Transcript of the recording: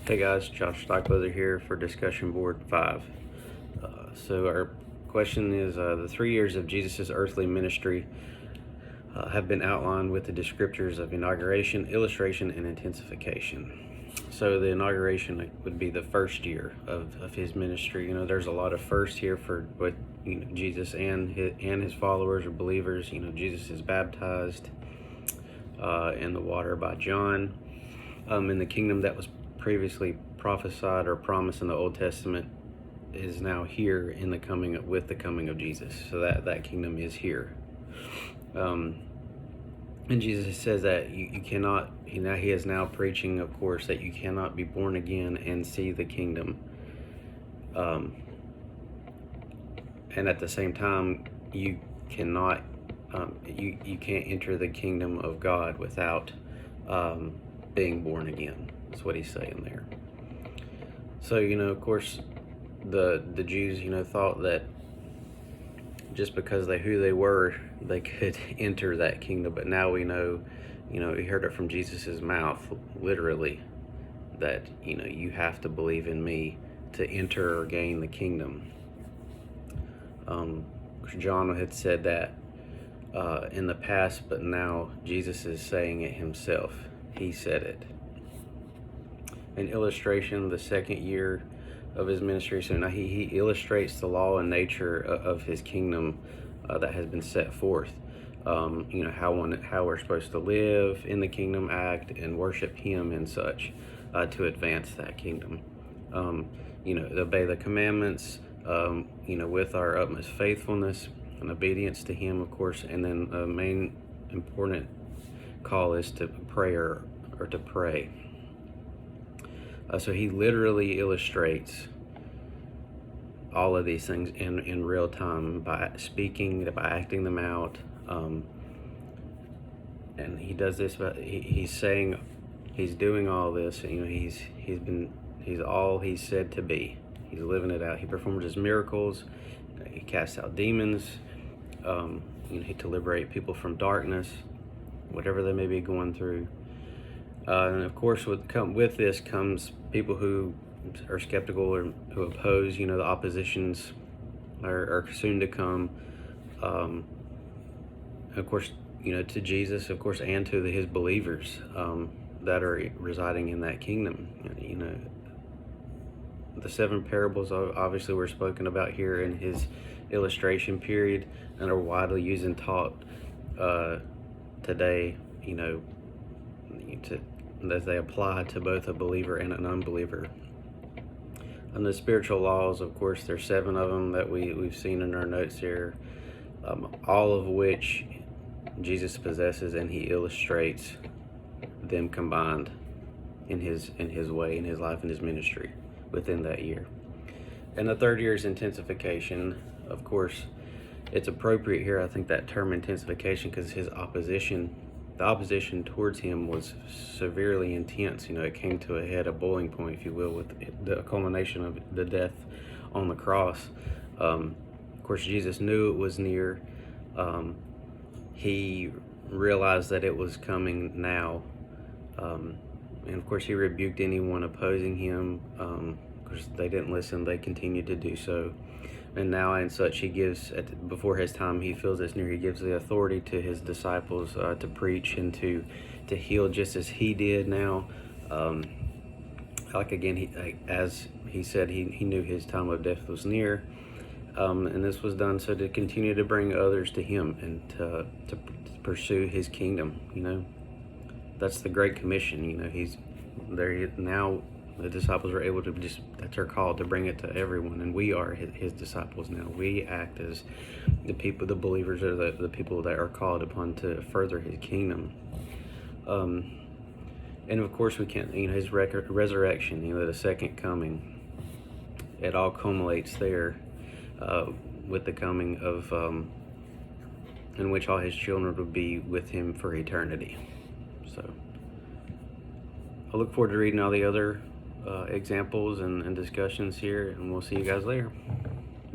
Hey guys, Josh Stockleather here for discussion board 5. So our question is, the 3 years of Jesus' earthly ministry have been outlined with the descriptors of inauguration, illustration, and intensification. So the inauguration would be the first year of his ministry. There's a lot of first here for what Jesus and his followers or believers. Jesus is baptized in the water by John. In the kingdom that was previously prophesied or promised in the Old Testament is now here in the coming of Jesus. So that kingdom is here. And Jesus says that you cannot, he is now preaching, of course, that you cannot be born again and see the kingdom. And at the same time, you cannot, you can't enter the kingdom of God without being born again. That's what he's saying there. So, of course, the Jews, thought that just because who they were, they could enter that kingdom. But now we know, we heard it from Jesus's mouth, literally, that, you have to believe in me to enter or gain the kingdom. John had said that in the past, but now Jesus is saying it himself. He said it. An illustration, the second year of his ministry. So now he illustrates the law and nature of his kingdom that has been set forth. How we're supposed to live in the kingdom, act, and worship him and such to advance that kingdom. Obey the commandments, with our utmost faithfulness and obedience to him, of course. And then the main important call is to prayer or to pray. So he literally illustrates all of these things in real time by speaking, by acting them out. And he does this, but he's saying, he's doing all this. He's all he's said to be. He's living it out. He performs his miracles. He casts out demons. To liberate people from darkness, whatever they may be going through. And of course, with this comes people who are skeptical or who oppose. The oppositions are soon to come. Of course, to Jesus, of course, and to his believers that are residing in that kingdom. The 7 parables obviously were spoken about here in his illustration period and are widely used and taught today. As they apply to both a believer and an unbeliever. And the spiritual laws, of course, there's 7 of them that we've seen in our notes here, all of which Jesus possesses, and he illustrates them combined in his way, in his life, in his ministry within that year. And the third year is intensification. Of course, it's appropriate here, I think, that term intensification, because the opposition towards him was severely intense. It came to a head, a boiling point, if you will, with the culmination of the death on the cross. Of course, Jesus knew it was near. He realized that it was coming now. And of course, he rebuked anyone opposing him. Of course, they didn't listen. They continued to do so. And now and such, he gives, before his time, he feels it's near. He gives the authority to his disciples to preach and to heal, just as he did now. As he said, he knew his time of death was near. And this was done so to continue to bring others to him and to pursue his kingdom. That's the Great Commission. He's there now. The disciples are able to that's our call, to bring it to everyone, and we are his disciples now. We act as the people, the believers, or the people that are called upon to further his kingdom. And of course, we can't, his resurrection, the second coming, it all culminates there with the coming of, in which all his children would be with him for eternity. So I look forward to reading all the other examples and discussions here, and we'll see you guys later.